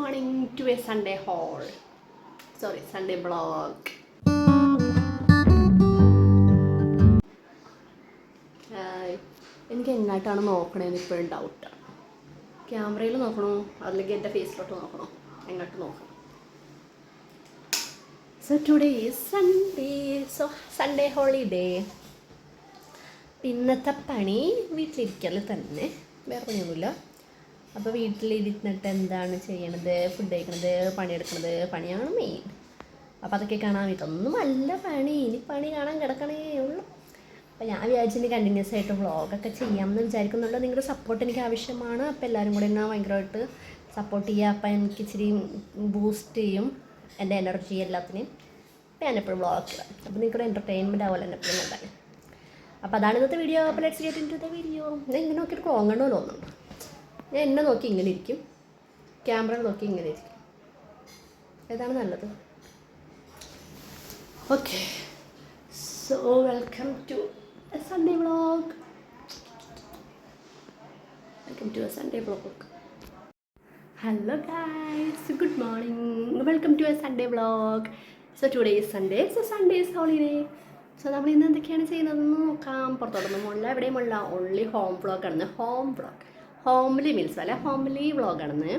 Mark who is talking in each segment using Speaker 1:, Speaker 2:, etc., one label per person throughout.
Speaker 1: morning to a Sunday haul. Sorry, Sunday vlog. എനിക്ക് എങ്ങോട്ടാണ് നോക്കണേന്ന് ഇപ്പോഴും ഡൗട്ടാണ്. ക്യാമറയിൽ നോക്കണോ അല്ലെങ്കിൽ എൻ്റെ ഫേസിലോട്ട് നോക്കണോ, എങ്ങോട്ട് നോക്കണം? So today is Sunday. So Sunday holiday. ഇന്നത്തെ പണി വീട്ടിലിരിക്കൽ തന്നെ, വേറെ പണിയൊന്നുമില്ല. അപ്പോൾ വീട്ടിലിരുന്നിട്ട് എന്താണ് ചെയ്യണത്? ഫുഡ് കഴിക്കണത്, പണിയെടുക്കണത്, പണിയാണ് മെയിൻ. അപ്പോൾ അതൊക്കെ കാണാൻ ഇതൊന്നും അല്ല പണി, ഇനി പണി കാണാൻ കിടക്കണേ ഉള്ളൂ. അപ്പോൾ ഞാൻ വിചാരിച്ചിട്ട് കണ്ടിന്യൂസ് ആയിട്ട് വ്ളോഗൊക്കെ ചെയ്യാമെന്ന് വിചാരിക്കുന്നുണ്ട്. നിങ്ങളുടെ സപ്പോർട്ട് എനിക്ക് ആവശ്യമാണ്. അപ്പോൾ എല്ലാവരും കൂടി എന്നെ ഭയങ്കരമായിട്ട് സപ്പോർട്ട് ചെയ്യുക. അപ്പോൾ എനിക്ക് ഇച്ചിരി ബൂസ്റ്റ് ചെയ്യും എൻ്റെ എനർജി എല്ലാത്തിനെയും. അപ്പോൾ ഞാനെപ്പോഴും വ്ളോഗ് ഇടാം. അപ്പോൾ നിങ്ങൾക്കൊരു എൻ്റർടൈൻമെൻറ്റ് ആവുമല്ലോ എന്നെ എപ്പോഴും കണ്ടാൽ. അപ്പോൾ അതാണ് ഇന്നത്തെ വീഡിയോ. അപ്പോൾ let's get into the video. ഞാൻ ഇങ്ങനെ നോക്കിയിട്ട് കോങ്ങണോ തോന്നുന്നു. ഞാൻ എന്നെ നോക്കി ഇങ്ങനെ ഇരിക്കും, ക്യാമറ നോക്കി ഇങ്ങനെ ഇരിക്കും. ഏതാണ് നല്ലത്? Okay, so welcome to a Sunday vlog. Hello guys, good morning. Welcome to a Sunday vlog. So today is Sunday. So Sunday is holiday. സോ നമ്മൾ ഇന്ന് എന്തൊക്കെയാണ് ചെയ്യുന്നതെന്ന് നോക്കാം. പുറത്തോട്ടൊന്നും ഉള്ള എവിടെയും ഉള്ള ഓൺലി ഹോം വ്ളോഗാണെന്ന്. ഹോംലി മീൽസ് അല്ല, ഹോംലി വ്ളോഗാണെന്ന്.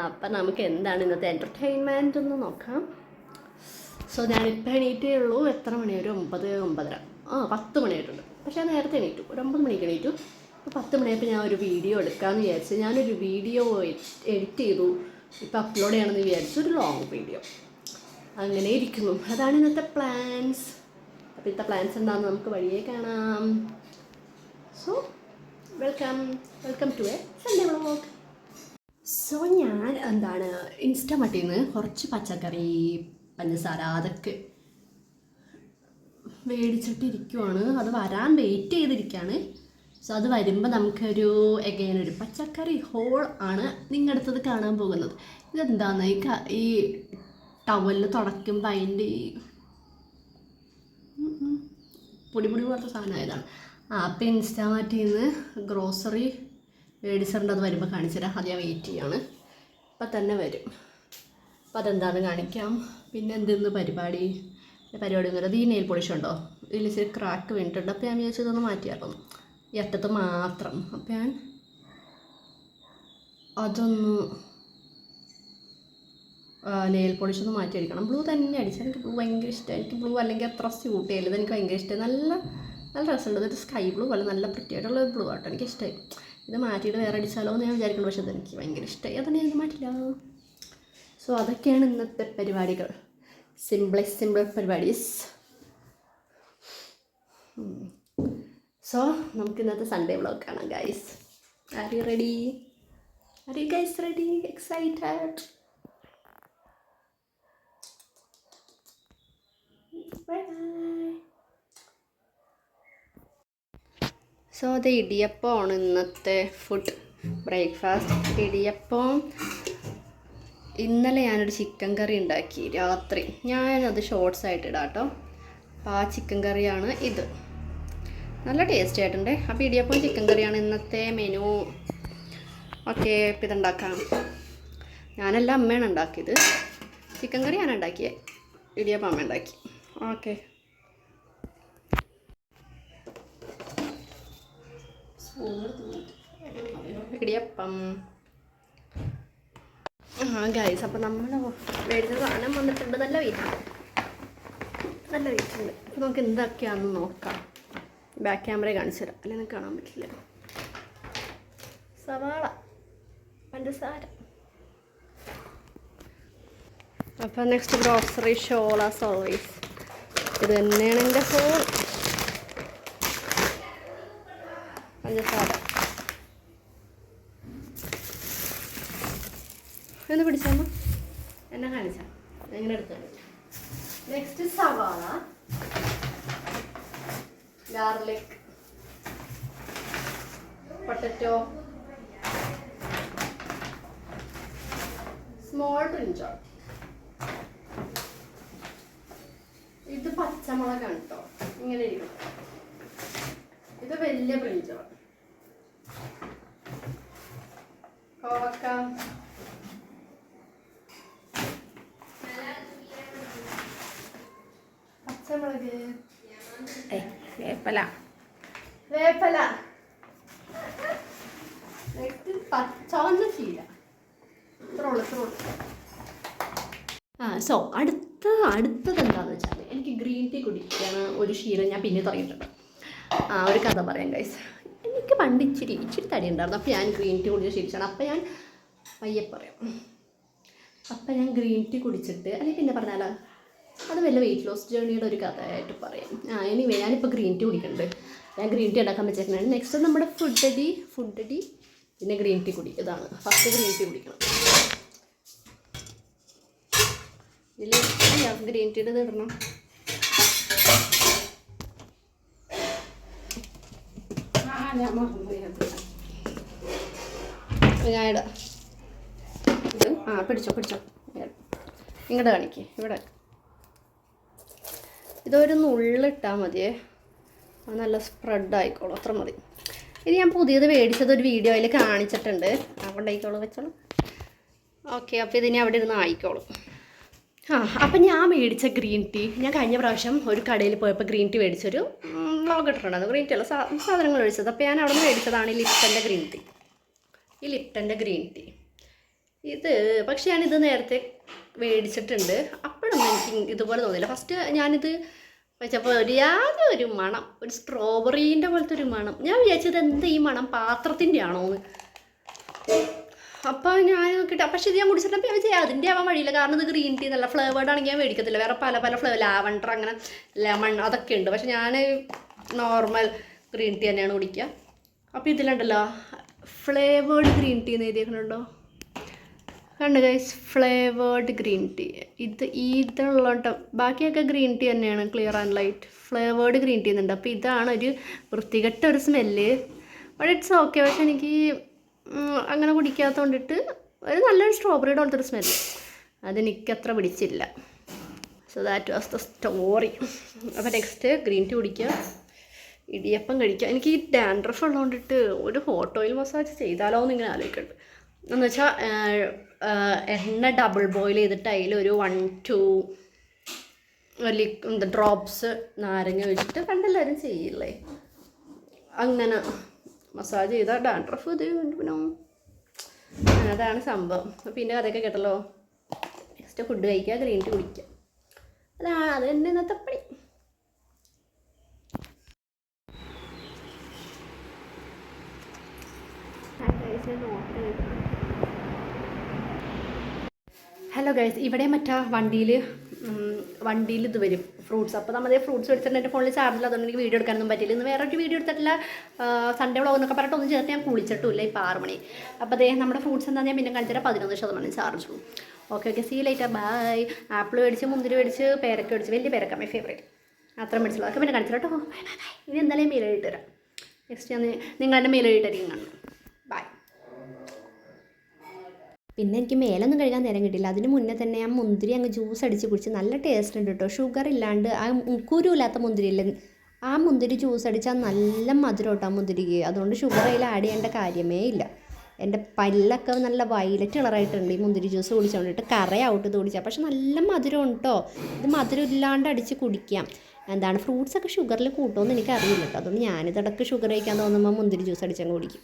Speaker 1: അപ്പം നമുക്ക് എന്താണ് ഇന്നത്തെ എൻ്റർടൈൻമെൻറ്റ് എന്ന് നോക്കാം. സോ ഞാനിപ്പോൾ എണീറ്റേ ഉള്ളൂ. എത്ര മണി? ഒരു 9-9:30, 10 മണിയായിട്ടുണ്ട്. പക്ഷേ ഞാൻ നേരത്തെ എണീറ്റു, ഒരു 9 മണിക്ക് എണീറ്റു. അപ്പോൾ 10 മണിയായപ്പോൾ ഞാൻ ഒരു വീഡിയോ എടുക്കാമെന്ന് വിചാരിച്ചു. ഞാനൊരു വീഡിയോ എഡിറ്റ് ചെയ്തു, ഇപ്പോൾ അപ്ലോഡ് ചെയ്യണമെന്ന് വിചാരിച്ചു. ഒരു ലോങ് വീഡിയോ അങ്ങനെ ഇരിക്കുന്നു. അതാണ് ഇന്നത്തെ പ്ലാൻസ്. അപ്പോൾ ഇന്നത്തെ പ്ലാൻസ് എന്താണെന്ന് നമുക്ക് വഴിയേ കാണാം. So welcome to a Sunday vlog. So ഞാൻ എന്താണ് ഇൻസ്റ്റമാർട്ടിൽ നിന്ന് കുറച്ച് പച്ചക്കറി, പഞ്ചസാര അതൊക്കെ മേടിച്ചിട്ടിരിക്കുവാണ്. അത് വരാൻ വെയിറ്റ് ചെയ്തിരിക്കുകയാണ്. സോ അത് വരുമ്പോൾ നമുക്കൊരു എഗെയിൻ ഒരു പച്ചക്കറി ഹോൾ ആണ് നിങ്ങളുടെ അടുത്തത് കാണാൻ പോകുന്നത്. ഇതെന്താന്ന് ഈ ടവലിൽ തുടയ്ക്കുമ്പോൾ അതിൻ്റെ ഈ പൊടി പോലത്തെ സാധനമായതാണ്. അപ്പോൾ ഇൻസ്റ്റാമാർട്ടിൽ നിന്ന് ഗ്രോസറി മേടിച്ചിട്ടുണ്ട്. അത് വരുമ്പോൾ കാണിച്ചു തരാം. അത് ഞാൻ വെയിറ്റ് ചെയ്യാണ്. ഇപ്പം തന്നെ വരും. അപ്പം അതെന്താണെന്ന് കാണിക്കാം. പിന്നെ എന്തെന്ന് പരിപാടി ഒന്നുമില്ല. ഈ നെയിൽ പോളിഷ് ഉണ്ടോ, ഇതിൽ ഇച്ചിരി ക്രാക്ക് വീണിട്ടുണ്ട്. അപ്പോൾ ഞാൻ വിചാരിച്ചു ഇതൊന്ന് മാറ്റിയായിരുന്നു, ഈ അറ്റത്ത് മാത്രം. അപ്പം ഞാൻ അതൊന്ന് നെയിൽ പോളിഷ് ഒന്ന് മാറ്റി അടിക്കണം. ബ്ലൂ തന്നെ അടിച്ചാൽ എനിക്ക് ബ്ലൂ ഭയങ്കര ഇഷ്ടമാണ്. എനിക്ക് ബ്ലൂ അല്ലെങ്കിൽ അത്ര സ്യൂട്ട് ചെയ്യില്ല. ഇതെനിക്ക് ഭയങ്കര ഇഷ്ടമായി. നല്ല രസമുണ്ട്. ഇതൊരു സ്കൈ ബ്ലൂ പോലെ നല്ല വൃത്തിയായിട്ടുള്ള ബ്ലൂ ആട്ടോ, എനിക്ക് ഇഷ്ടമായി. ഇത് മാറ്റിയിട്ട് വേറെ അടിച്ചാലോ എന്ന് ഞാൻ വിചാരിക്കുന്നു. പക്ഷേ അതെനിക്ക് ഭയങ്കര ഇഷ്ടമായി. അതാണ് ഞാൻ മാറ്റില്ല. സോ അതൊക്കെയാണ് ഇന്നത്തെ പരിപാടികൾ. സിമ്പിൾ പരിപാടീസ്. സോ നമുക്ക് ഇന്നത്തെ സൺഡേ വ്ളോഗ് കാണാം guys. Are you ready? Are you guys ready? Excited? So അത് ഇടിയപ്പമാണ് ഇന്നത്തെ ഫുഡ്, ബ്രേക്ക്ഫാസ്റ്റ്. ഇടിയപ്പം. ഇന്നലെ ഞാനൊരു ചിക്കൻ കറി ഉണ്ടാക്കി രാത്രി. ഞാനത് ഷോർട്സ് ആയിട്ട് ഇടാം കേട്ടോ. അപ്പോൾ ആ ചിക്കൻ കറിയാണ് ഇത്. നല്ല ടേസ്റ്റ് ആയിട്ടുണ്ട്. അപ്പോൾ ഇടിയപ്പം ചിക്കൻ കറിയാണ് ഇന്നത്തെ മെനു. ഓക്കെ, ഇപ്പം ഇതുണ്ടാക്കാം. ഞാനല്ല, അമ്മയാണ് ഉണ്ടാക്കിയത്. ചിക്കൻ കറി ഞാൻ ഉണ്ടാക്കിയത്, ഇടിയപ്പം അമ്മ ഉണ്ടാക്കി. ഓക്കെ, ഇടിയപ്പം. ഗൈസ്, അപ്പോൾ നമ്മൾ മേടിച്ച സാധനം വന്നിട്ടുണ്ട്. നല്ല വെയിറ്റ് ഉണ്ട്. അപ്പോൾ നമുക്ക് എന്തൊക്കെയാണെന്ന് നോക്കാം. ബാക്ക് ക്യാമറ കാണിച്ചു തരാം, അല്ലെങ്കിൽ നിങ്ങൾക്ക് കാണാൻ പറ്റില്ല. സവാള, പഞ്ചസാര. അപ്പോൾ next grocery shawl as always. ഇത് തന്നെയാണ് എൻ്റെ ഹോൾ. പഞ്ചസാര എന്ന് പിടിച്ചാൽ എന്നെ കാണിച്ചാൽ എങ്ങനെ എടുത്തു. നെക്സ്റ്റ് സവാള, ഗാർലിക്, പൊട്ടറ്റോ, സ്മോൾ ബ്രിഞ്ചോൾ. ഇത് പച്ചമുളകാണ് കേട്ടോ, ഇങ്ങനെ ഇരിക്കും. ഇത് വലിയ ബ്രിഞ്ചോൾ, കോവക്ക, വേപ്പല വേപ്പല ചുവന്ന ശീല ഇത്രയുള്ളൂ. സോ അടുത്തത് എന്താണെന്ന് വെച്ചാൽ എനിക്ക് ഗ്രീൻ ടീ കുടിക്കാൻ ഒരു ശീലം ഞാൻ പിന്നെ തുടങ്ങിയിട്ടുണ്ട്. ഒരു കഥ പറയാം ഗൈസ്. എനിക്ക് പണ്ട് ഇച്ചിരി തടി ഉണ്ടായിരുന്നു. അപ്പോൾ ഞാൻ ഗ്രീൻ ടീ കുടിച്ച് ശീലിച്ചാണ്. അപ്പോൾ ഞാൻ പയ്യെ പറയാം. അപ്പം ഞാൻ ഗ്രീൻ ടീ കുടിച്ചിട്ട് അല്ലെങ്കിൽ പിന്നെ പറഞ്ഞാലോ അത് വല്ല വെയിറ്റ് ലോസ് ജേർണിയുടെ ഒരു കഥയായിട്ട് പറയാം. എനിവേ ഞാനിപ്പോൾ ഗ്രീൻ ടീ കുടിക്കുന്നുണ്ട്. ഞാൻ ഗ്രീൻ ടീ ഉണ്ടാക്കാൻ വെച്ചേക്കുന്നത്. നെക്സ്റ്റ് നമ്മുടെ ഫുഡടി പിന്നെ ഗ്രീൻ ടീ കുടി. ഇതാണ് ഫസ്റ്റ് ഗ്രീൻ ടീ കുടിക്കണം. ഇതിൽ ഗ്രീൻ ടീയുടെ ഇത് ഇടണം. ഞാൻ ഇടാം. ഇത് പിടിച്ചോ ഇങ്ങോട്ട് കാണിക്കേ. ഇവിടെ ഇതൊരു നുള്ളിട്ടാൽ മതിയേ. നല്ല സ്പ്രെഡ് ആയിക്കോളും. അത്ര മതി. ഇത് ഞാൻ പുതിയത് മേടിച്ചത് ഒരു വീഡിയോയിൽ കാണിച്ചിട്ടുണ്ട്. അവിടെ ആയിക്കോളും വെച്ചോളൂ. ഓക്കെ. അപ്പോൾ ഇതിനി അവിടെ ഇരുന്ന് ആയിക്കോളും. അപ്പം ഞാൻ മേടിച്ച ഗ്രീൻ ടീ ഞാൻ കഴിഞ്ഞ പ്രാവശ്യം ഒരു കടയിൽ പോയപ്പോൾ ഗ്രീൻ ടീ മേടിച്ചൊരു വ്ളോഗ് ഇട്ടിട്ടുണ്ടായിരുന്നു. ഗ്രീൻ ടീ അല്ല സാധനങ്ങൾ മേടിച്ചത്. അപ്പോൾ ഞാൻ അവിടെ നിന്ന് മേടിച്ചതാണ് ഈ ലിപ്റ്റൻ്റെ ഗ്രീൻ ടീ. ഇത് പക്ഷേ ഞാനിത് നേരത്തെ മേടിച്ചിട്ടുണ്ട്. അപ്പോഴൊന്നും എനിക്ക് ഇതുപോലെ തോന്നിയില്ല. ഫസ്റ്റ് ഞാനിത് വെച്ചപ്പോൾ ഒരു മണം, ഒരു സ്ട്രോബെറീൻ്റെ പോലത്തെ ഒരു മണം. ഞാൻ വിചാരിച്ചത് എന്താ ഈ മണം പാത്രത്തിൻ്റെ ആണോ എന്ന്. അപ്പോൾ ഞാൻ നോക്കിയിട്ട് പക്ഷേ ഇത് ഞാൻ കുടിച്ചിട്ടപ്പോൾ ഞാൻ വിചാരിച്ചു അതിൻ്റെ ആവാൻ വഴിയില്ല. കാരണം ഇത് ഗ്രീൻ ടീ നല്ല ഫ്ലേവേർഡ് ആണെങ്കിൽ ഞാൻ മേടിക്കത്തില്ല. വേറെ പല ഫ്ലേവർ ലാവൻഡർ അങ്ങനെ ലെമൺ അതൊക്കെ ഉണ്ട്. പക്ഷെ ഞാൻ നോർമൽ ഗ്രീൻ ടീ തന്നെയാണ് കുടിക്കുക. അപ്പോൾ ഇതിലുണ്ടല്ലോ ഫ്ലേവേർഡ് ഗ്രീൻ ടീ എന്ന് എഴുതിയേക്കുന്നുണ്ടോ? കണ്ടു ഗൈസ്, ഫ്ലേവേർഡ് ഗ്രീൻ ടീ. ഇതുള്ള ബാക്കിയൊക്കെ ഗ്രീൻ ടീ തന്നെയാണ്, clear and light. Flavoured green tea എന്നുണ്ട്. അപ്പോൾ ഇതാണ് ഒരു വൃത്തികെട്ട ഒരു സ്മെല്ല്. But it's okay. പക്ഷെ എനിക്ക് അങ്ങനെ കുടിക്കാത്ത കൊണ്ടിട്ട് ഒരു നല്ലൊരു സ്ട്രോബെറിയുടെ പോലത്തെ ഒരു സ്മെല്ല് അതെനിക്കത്ര പിടിച്ചില്ല. So that was the story. അപ്പോൾ നെക്സ്റ്റ് ഗ്രീൻ ടീ കുടിക്കുക, ഇടിയപ്പം കഴിക്കുക. എനിക്ക് ഈ ഡാൻഡ്രഫ് ഉള്ളതുകൊണ്ടിട്ട് ഒരു ഹോട്ട് ഓയിൽ മസാജ് ചെയ്താലോ എന്ന് ഇങ്ങനെ ആലോചിക്കുന്നുണ്ട്. എന്ന് വെച്ചാൽ എണ്ണ ഡബിൾ ബോയിൽ ചെയ്തിട്ട് അതിൽ ഒരു 1-2 ഡ്രോപ്സ് നാരങ്ങ ഒഴിച്ചിട്ട് പണ്ടെല്ലാവരും ചെയ്യില്ലേ, അങ്ങനെ മസാജ് ചെയ്താൽ ഡാൻഡ്രഫ് ഇത് പിന്നെ അതാണ് സംഭവം. പിന്നെ അതൊക്കെ കേട്ടല്ലോ. നെക്സ്റ്റ് ഫുഡ് കഴിക്കുക, ഗ്രീൻ ടീ കുടിക്കുക. അത് തന്നെ ഇന്നത്തെ പണി. ഹലോ ഗൈസ്, ഇവിടെ മറ്റേ വണ്ടിയിൽ ഇത് വരും ഫ്രൂട്ട്സ്. അപ്പോൾ നമ്മൾ ഫ്രൂട്ട്സ് എടുത്തിട്ട് എൻ്റെ ഫോണിൽ ചാർജില്ല, അതുകൊണ്ട് എനിക്ക് വീഡിയോ എടുക്കാനൊന്നും പറ്റില്ല. ഇന്ന് വേറൊരു വീഡിയോ എടുത്തിട്ടില്ല. സൺഡേ വ്ളോഗ് എന്നൊക്കെ പറഞ്ഞിട്ട് ഒന്നും ചേർത്ത് ഞാൻ കുളിച്ചിട്ടില്ല. ഇപ്പോൾ 6 മണി. അപ്പോൾ അതേ നമ്മുടെ ഫ്രൂട്ട്സ് എന്താ ഞാൻ പിന്നെ കാണിച്ചാൽ 11% ചാർജ് പോകും. Okay see light. Bye. Apple മേടിച്ച്, മുന്തിരി മേടിച്ച്, പേരക്ക മേടിച്ച്. വലിയ പേരക്ക മൈ ഫേവറേറ്റ്. അത്ര മേടിച്ചുള്ളൂ. അതൊക്കെ പിന്നെ കാണിച്ചാൽ കേട്ടോ. ബൈ. ഇനി എന്തായാലും മെയിൽ എഴുതി തരാം. നെക്സ്റ്റ് ഞാൻ നിങ്ങളെൻ്റെ മെയിൽ എഴുതിട്ടായിരിക്കും കാണുന്നത്. ബൈ. പിന്നെ എനിക്ക് മേലൊന്നും കഴുകാൻ നേരം കിട്ടില്ല. അതിന് മുന്നേ തന്നെ ഞാൻ മുന്തിരി അങ്ങ് ജ്യൂസ് അടിച്ച് കുടിച്ച് നല്ല ടേസ്റ്റ് ഉണ്ട് കേട്ടോ. ഷുഗർ ഇല്ലാണ്ട് ആ കുരുമില്ലാത്ത മുന്തിരി ഇല്ല, ആ മുന്തിരി ജ്യൂസ് അടിച്ചാൽ നല്ല മധുരം കേട്ടോ ആ മുന്തിരിക്ക്. അതുകൊണ്ട് ഷുഗർ അതിൽ ആഡ് ചെയ്യേണ്ട കാര്യമേ ഇല്ല. എൻ്റെ പല്ലൊക്കെ നല്ല വയലറ്റ് കളറായിട്ടുണ്ട് ഈ മുന്തിരി ജ്യൂസ് കുടിച്ചുകൊണ്ടിട്ട്. കറയാവട്ടെ ഇത് കുടിച്ചാൽ. പക്ഷെ നല്ല മധുരം കേട്ടോ. ഇത് മധുരം ഇല്ലാണ്ട് അടിച്ച് കുടിക്കാം. എന്താണ് ഫ്രൂട്ട്സൊക്കെ ഷുഗറിൽ കൂട്ടുമെന്ന് എനിക്കറിയില്ല കേട്ടോ. അതുകൊണ്ട് ഞാനിതിടക്ക് ഷുഗർ കഴിക്കാൻ തോന്നുമ്പോൾ മുന്തിരി ജ്യൂസ് അടിച്ചങ്ങ് കുടിക്കും.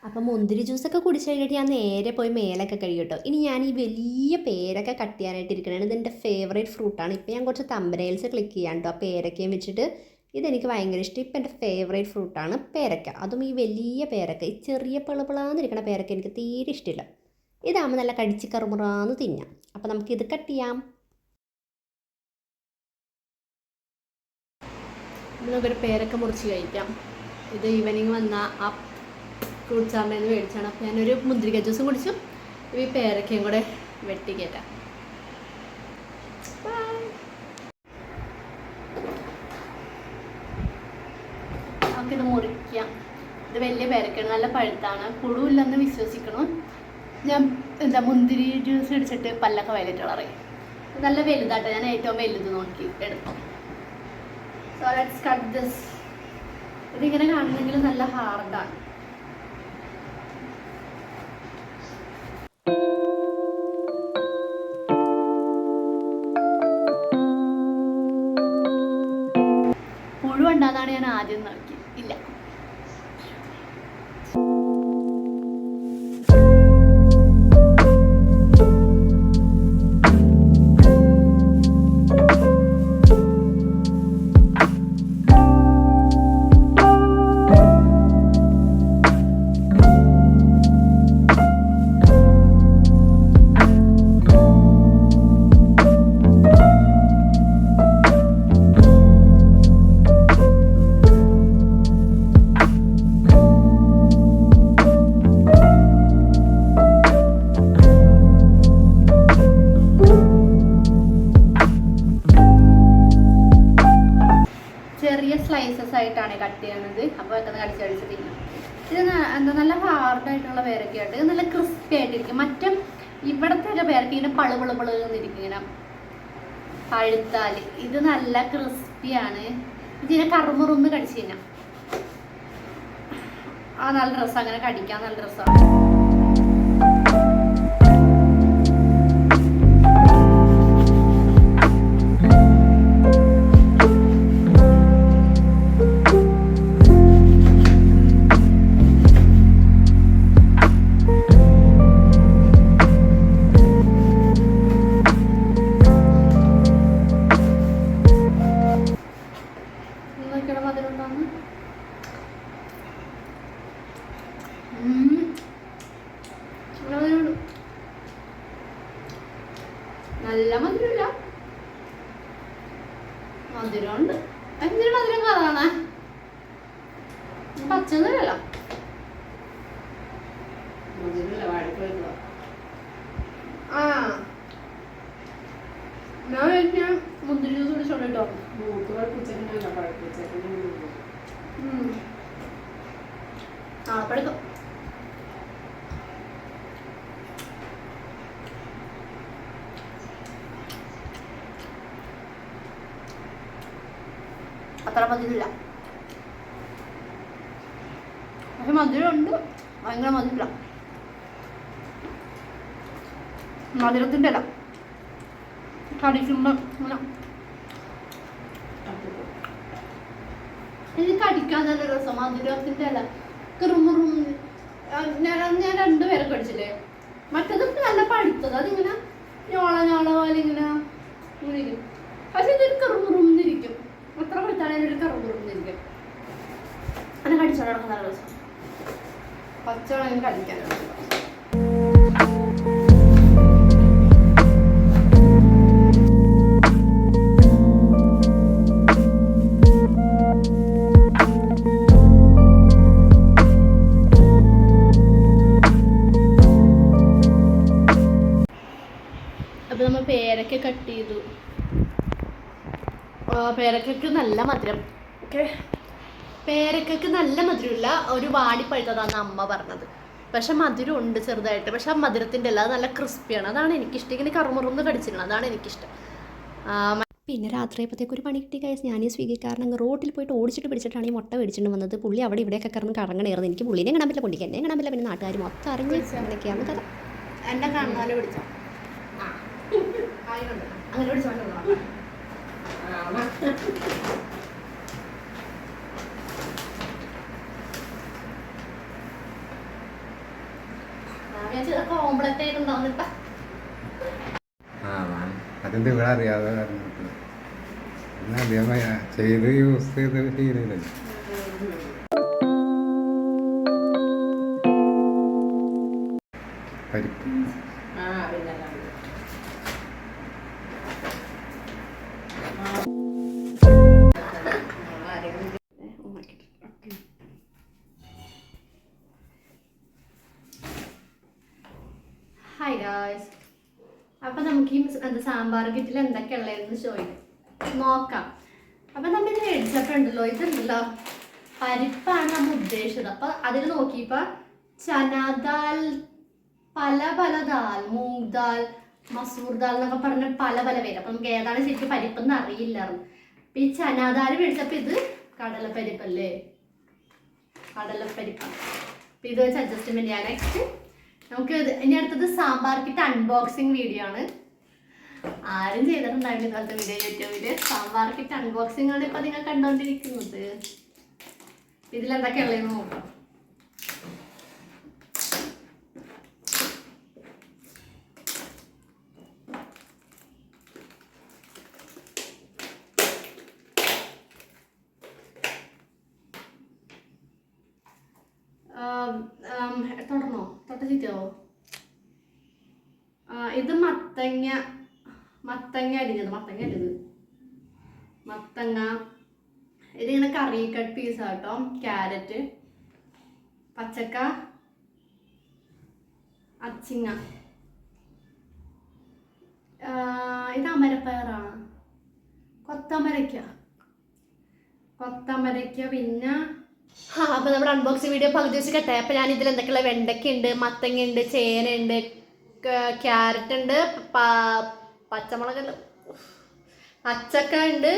Speaker 1: അപ്പം മുന്തിരി ജ്യൂസൊക്കെ കുടിച്ച് കഴിഞ്ഞിട്ട് ഞാൻ നേരെ പോയി മേലൊക്കെ കഴുകി കേട്ടോ. ഇനി ഞാൻ ഈ വലിയ പേരൊക്കെ കട്ട് ചെയ്യാനായിട്ട് ഇരിക്കണതാണ്. ഇതെൻ്റെ ഫേവറേറ്റ് ഫ്രൂട്ടാണ്. ഇപ്പോൾ ഞാൻ കുറച്ച് തമ്പനയിൽസ് ക്ലിക്ക് ചെയ്യാൻ കേട്ടോ. ആ പേരക്കയും വെച്ചിട്ട് ഇതെനിക്ക് ഭയങ്കര ഇഷ്ടം. ഇപ്പം എൻ്റെ ഫേവറേറ്റ് ഫ്രൂട്ടാണ് പേരക്ക. അതും ഈ വലിയ പേരക്ക. ഈ ചെറിയ പിളപിളാന്നിരിക്കണ പേരക്ക എനിക്ക് തീരെ ഇഷ്ടമില്ല. ഇതാകുമ്പോൾ നല്ല കടിച്ച് കറുമുറാന്ന് തിന്നാം. അപ്പോൾ നമുക്കിത് കട്ട് ചെയ്യാം. നമുക്കൊരു പേരക്ക മുറിച്ച് കഴിക്കാം. ഇത് ഈവനിങ് വന്ന ആ ഫ്രൂട്ട് ചാറിൻ്റെ നിന്ന് മേടിച്ചാണ്. അപ്പോൾ ഞാനൊരു മുന്തിരിക്ക ജ്യൂസും കുടിച്ചു. ഈ പേരക്കയും കൂടെ വെട്ടിക്കയറ്റാം. നമുക്കിത് മുറിക്കാം. ഇത് വലിയ പേരക്കയാണ്, നല്ല പഴുത്താണ്. പുഴുവില്ലെന്ന് വിശ്വസിക്കണം. ഞാൻ മുന്തിരി ജ്യൂസ് അടിച്ചിട്ട് പല്ലൊക്കെ വയലറ്റ് കളറായി. നല്ല വലുതാട്ടോ. ഞാൻ ഏറ്റവും വലുത് നോക്കി എടുത്തു. So let's cut this. ഇതിങ്ങനെ കാണുന്നെങ്കിൽ നല്ല ഹാർഡാണ്. ഉണ്ടെന്നാണ് ഞാൻ ആദ്യം നോക്കി. ഇല്ല. ചെറിയ സ്ലൈസസ് ആയിട്ടാണ് കട്ട് ചെയ്യുന്നത്. അപ്പോൾ പെട്ടെന്ന് കടിച്ച് തിന്നാം. ഇത് എന്താ നല്ല ഹാർഡായിട്ടുള്ള പേരൊക്കെയായിട്ട് ഇത് നല്ല ക്രിസ്പി ആയിട്ടിരിക്കും. മറ്റേ ഇവിടത്തെ ഒക്കെ പേരൊക്കെ ഇങ്ങനെ പളുപളുപളുന്നിരിക്കും ഇങ്ങനെ പഴുത്താൽ. ഇത് നല്ല ക്രിസ്പിയാണ്. ഇതിനെ കറുമുറുന്ന് കടിച്ചു കഴിഞ്ഞാൽ നല്ല രസം, അങ്ങനെ കടിക്കാൻ നല്ല രസമാണ്. നല്ല മധുരമില്ല, മധുരമുണ്ട്. എന്തിനു മധുരം കാണാണ്? പച്ചക്കറിയല്ല ഞാൻ മുന്തിരി ജ്യൂസ് കുടിച്ചോണ്ട് കേട്ടോ. പഴുക്കും. അത്ര മധുരമില്ല, പക്ഷെ മധുരമുണ്ട്, ഭയങ്കര മധുരമില്ല. മധുരത്തിൻ്റെ അല്ല, കടിക്കുമ്പോൾ എനിക്ക് കടിക്കാൻ നല്ല രസം. മധുരത്തിൻ്റെ അല്ല, കറുമുറും. ഞാൻ രണ്ടുപേരെ കടിച്ചില്ലേ. മറ്റേത് നല്ല പഴുത്തത്, അതിങ്ങനെ ഞോള പോലെ ഇങ്ങനെ ഇരിക്കും. പക്ഷെ ഇതൊരു കറുമുറുന്നിരിക്കും. എത്ര പഴുത്താണെങ്കിൽ ഒരു കറുമുറുന്നിരിക്കും. അങ്ങനെ കടിച്ചോണ്ട് നടക്കുന്ന നല്ല രസം. പച്ചവെള്ളം കടിക്കാനാണ്. അപ്പോൾ നമ്മൾ പേരക്ക കട്ട് ചെയ്തു. പേരക്കയ്ക്ക് നല്ല മധുരം. ഓക്കെ, പേരക്കയ്ക്ക് നല്ല മധുരമില്ല, ഒരു വാടിപ്പഴുത്തതാണ് അമ്മ പറഞ്ഞത്. പക്ഷെ മധുരം ഉണ്ട് ചെറുതായിട്ട്. പക്ഷെ ആ മധുരത്തിൻ്റെ അല്ല, അത് നല്ല ക്രിസ്പിയാണ്. അതാണ് എനിക്കിഷ്ടം. ഇങ്ങനെ കറുമുറുന്ന് കടിച്ചിട്ടുണ്ട്, അതാണ് എനിക്കിഷ്ടം. പിന്നെ രാത്രിയപ്പോഴത്തേക്ക് ഒരു പണി കിട്ടി കഴിച്ച് ഞാൻ ഈ സ്വിഗ്ഗിക്കാരൻ റോട്ടിൽ പോയിട്ട് ഓടിച്ചിട്ട് പിടിച്ചിട്ടാണ് ഈ മുട്ട മേടിച്ചിട്ട് വന്നത്. പുള്ളി അവിടെ ഇവിടെയൊക്കെ കിടന്ന് കറങ്ങണേർന്ന്. എനിക്ക് പുള്ളിനെ കാണാൻ പറ്റില്ല, പുള്ളിക്ക് എന്നെ കാണാൻ പറ്റില്ല. പിന്നെ നാട്ടുകാർ മൊത്തം അറിഞ്ഞ് അങ്ങനെയൊക്കെയാണ് കഥ. എന്നെ കാണാതെ പിടിച്ചോ, അങ്ങനെ പിടിച്ചോണ്ടോ.
Speaker 2: അതെന്ത് ഇവിടെ അറിയാതെ ചെയ്ത് യൂസ് ചെയ്ത് ശീലമില്ല. പരിപ്പ്
Speaker 1: ഹായ് ഗായ്സ്. അപ്പം നമുക്ക് ഈ സാമ്പാർ കിറ്റിൽ എന്തൊക്കെയുള്ളതെന്ന് നോക്കാം. അപ്പം നമ്മൾ ഇത് മേടിച്ചിട്ടുണ്ടല്ലോ, ഇതുണ്ടല്ലോ പരിപ്പാണ് നമ്മൾ ഉദ്ദേശിച്ചത്. അപ്പം അതിൽ നോക്കിയപ്പോൾ ചനാദാൽ, പല ദാൽ, മൂങ് ദാൽ, മസൂർ ദാൽ എന്നൊക്കെ പറഞ്ഞ പല പേര്. അപ്പം നമുക്ക് ഏതാണ് ശരിക്കും പരിപ്പെന്ന് അറിയില്ലായിരുന്നു. അപ്പം ഈ ചനാദാൽ മേടിച്ചപ്പോൾ ഇത് കടലപ്പരിപ്പല്ലേ, കടലപ്പരിപ്പാണ്. അപ്പം ഇത് വെച്ച് അഡ്ജസ്റ്റ്മെൻറ്റ് ചെയ്യാൻ. നെക്സ്റ്റ് നമുക്ക് ഇനി അടുത്തത് സാമ്പാർ കിറ്റ് അൺബോക്സിങ് വീഡിയോ ആണ്. ആരും ചെയ്തിട്ടുണ്ടാവില്ല ഇന്നത്തെ വീഡിയോ യൂട്യൂബില്. സാമ്പാർ കിറ്റ് അൺബോക്സിംഗ് ആണ് ഇപ്പൊ നിങ്ങൾ കണ്ടോണ്ടിരിക്കുന്നത്. ഇതിലെന്തൊക്കെയുള്ളതെന്ന് നോക്കാം. തുടർന്നോ തൊട്ട ചീറ്റാവോ? ഇത് മത്തങ്ങ അരിഞ്ഞത് മത്തങ്ങ. ഇതിങ്ങനെ കറി കട്ട് പീസ് കേട്ടോ. ക്യാരറ്റ്, പച്ചക്ക, അച്ചിങ്ങ. ഇത് അമരപ്പയറാണ്. കൊത്തമരയ്ക്ക പിന്നെ അപ്പോൾ നമ്മുടെ അൺബോക്സിങ് വീഡിയോ പകുതി വെച്ച് കട്ടെ. അപ്പോൾ ഞാൻ ഇതിൽ എന്തൊക്കെയുള്ള വെണ്ടയ്ക്ക ഉണ്ട്, മത്തങ്ങ ഉണ്ട്, ചേന ഉണ്ട്, ക്യാരറ്റ് ഉണ്ട്, പച്ചമുളക്, പച്ചക്ക ഉണ്ട്,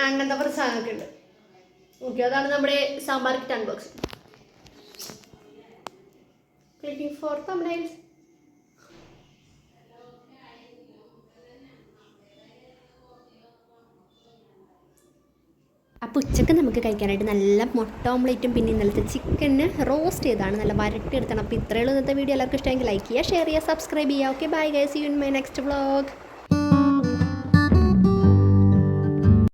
Speaker 1: അങ്ങനത്തെ കുറച്ച് സാധനമൊക്കെ ഉണ്ട്. ഓക്കെ, അതാണ് നമ്മുടെ sambar kit unboxing. Clicking for thumbnails. അപ്പോൾ ഉച്ചക്ക് നമുക്ക് കഴിക്കാനായിട്ട് നല്ല മുട്ട ഓംലേറ്റും പിന്നെ ഇന്നലത്തെ ചിക്കന് റോസ്റ്റ് ചെയ്താണ് നല്ല വരട്ടിയെടുത്താണ്. അപ്പോൾ ഇത്രയുള്ള ഇന്നത്തെ വീഡിയോ എല്ലാവർക്കും ഇഷ്ടമെങ്കിൽ ലൈക്ക് ചെയ്യുക, ഷെയർ ചെയ്യുക, സബ്സ്ക്രൈബ് ചെയ്യുക. Okay, bye guys, see you in my next vlog.